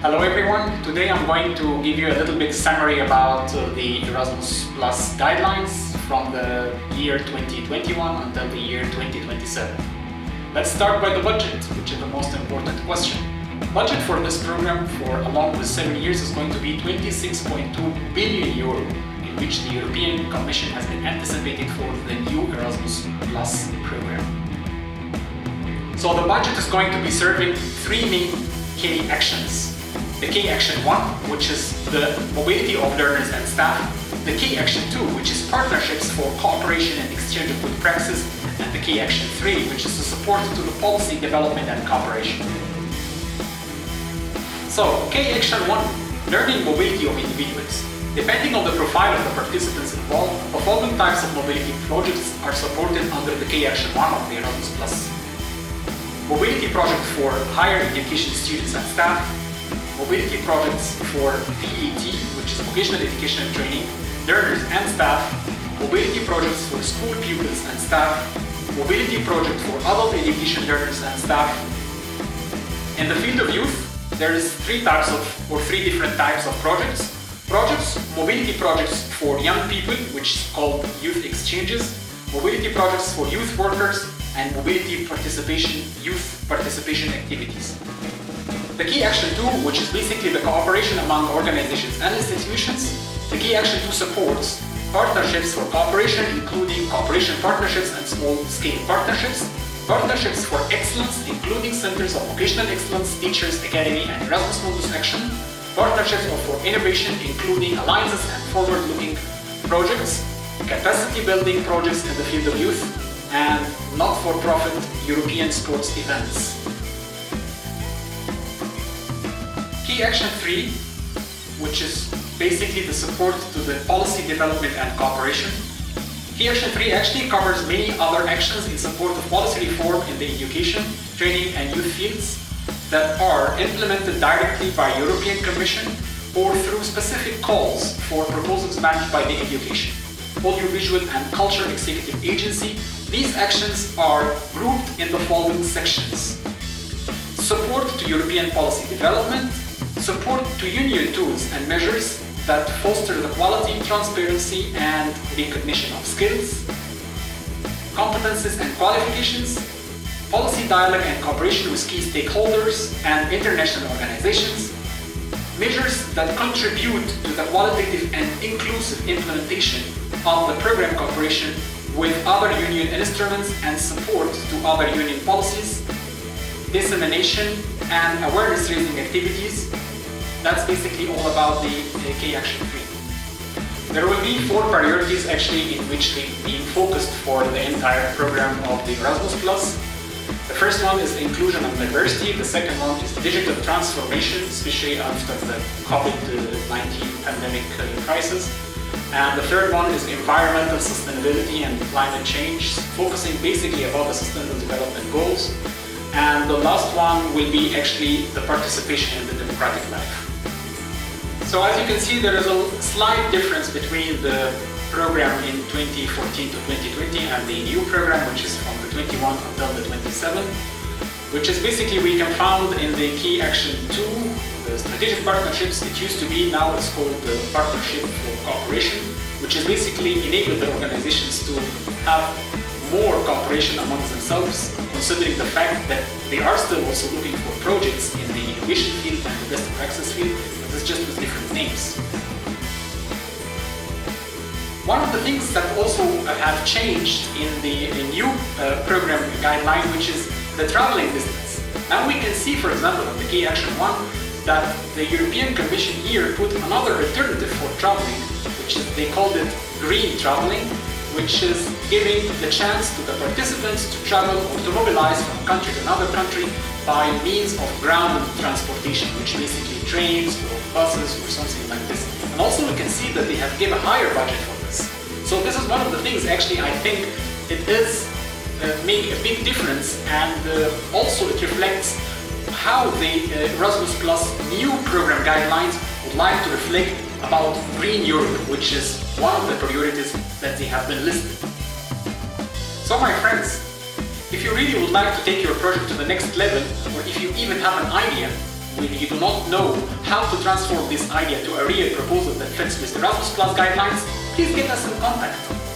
Hello everyone, today I'm going to give you a little bit summary about the Erasmus Plus guidelines from the year 2021 until the year 2027. Let's start by the budget, which is the most important question. Budget for this program for along with 7 years is going to be 26.2 billion euro, in which the European Commission has been anticipated for the new Erasmus Plus program. So the budget is going to be serving three main key actions. The key action 1, which is the mobility of learners and staff. The key action 2, which is partnerships for cooperation and exchange of good practices. And the key action 3, which is the support to the policy development and cooperation. So, key action 1, learning mobility of individuals. Depending on the profile of the participants involved, the following types of mobility projects are supported under the key action 1 of the Erasmus Plus. Mobility project for higher education students and staff. Mobility projects for VET, which is vocational education and training, learners and staff. Mobility projects for school pupils and staff. Mobility project for adult education learners and staff. In the field of youth, there is three different types of projects. Mobility projects for young people, which is called youth exchanges. Mobility projects for youth workers, and mobility youth participation activities. The key action 2, which is basically the cooperation among organizations and institutions. The key action 2 supports partnerships for cooperation, including cooperation partnerships and small-scale partnerships. Partnerships for excellence, including centers of vocational excellence, teachers, academy, and Erasmus Mundus Action. Partnerships for innovation, including alliances and forward-looking projects. Capacity building projects in the field of youth, and not-for-profit European sports events. Key action 3, which is basically the support to the policy development and cooperation. Key action 3 actually covers many other actions in support of policy reform in the education, training and youth fields that are implemented directly by European Commission or through specific calls for proposals managed by the Education, Audiovisual and Culture Executive Agency. These actions are grouped in the following sections. Support to European policy development, support to union tools and measures that foster the quality, transparency and recognition of skills, competences and qualifications, policy dialogue and cooperation with key stakeholders and international organizations, measures that contribute to the qualitative and inclusive implementation of the program cooperation with other union instruments and support to other union policies, dissemination and awareness-raising activities. That's basically all about the key action 3. There will be 4 priorities actually in which they being focused for the entire program of the Erasmus Plus. The first one is inclusion and diversity. The second one is digital transformation, especially after the COVID-19 pandemic crisis. And the third one is environmental sustainability and climate change, focusing basically about the sustainable development goals. And the last one will be actually the participation in the democratic life. So as you can see, there is a slight difference between the program in 2014 to 2020 and the new program, which is from the 21 until the 27, which is basically we can found in the key action 2, the strategic partnerships. It used to be, now it's called the partnership for cooperation, which is basically enable the organizations to have more cooperation amongst themselves, considering the fact that they are still also looking for projects in the innovation field and the best practice field, but it's just with different names. One of the things that also have changed in the new program guideline, which is the traveling distance. Now we can see, for example, in the key action 1, that the European Commission here put another alternative for traveling, which is, they called it green traveling, which is giving the chance to the participants to travel or to mobilize from a country to another country by means of ground transportation, which basically trains or buses or something like this. And also we can see that they have given a higher budget for this. So this is one of the things actually I think it is make a big difference, and also it reflects how the Erasmus Plus new program guidelines would like to reflect about Green Europe, which is one of the priorities that they have been listed. So my friends, if you really would like to take your project to the next level, or if you even have an idea if you do not know how to transform this idea to a real proposal that fits with Erasmus Guidelines, please get us in contact.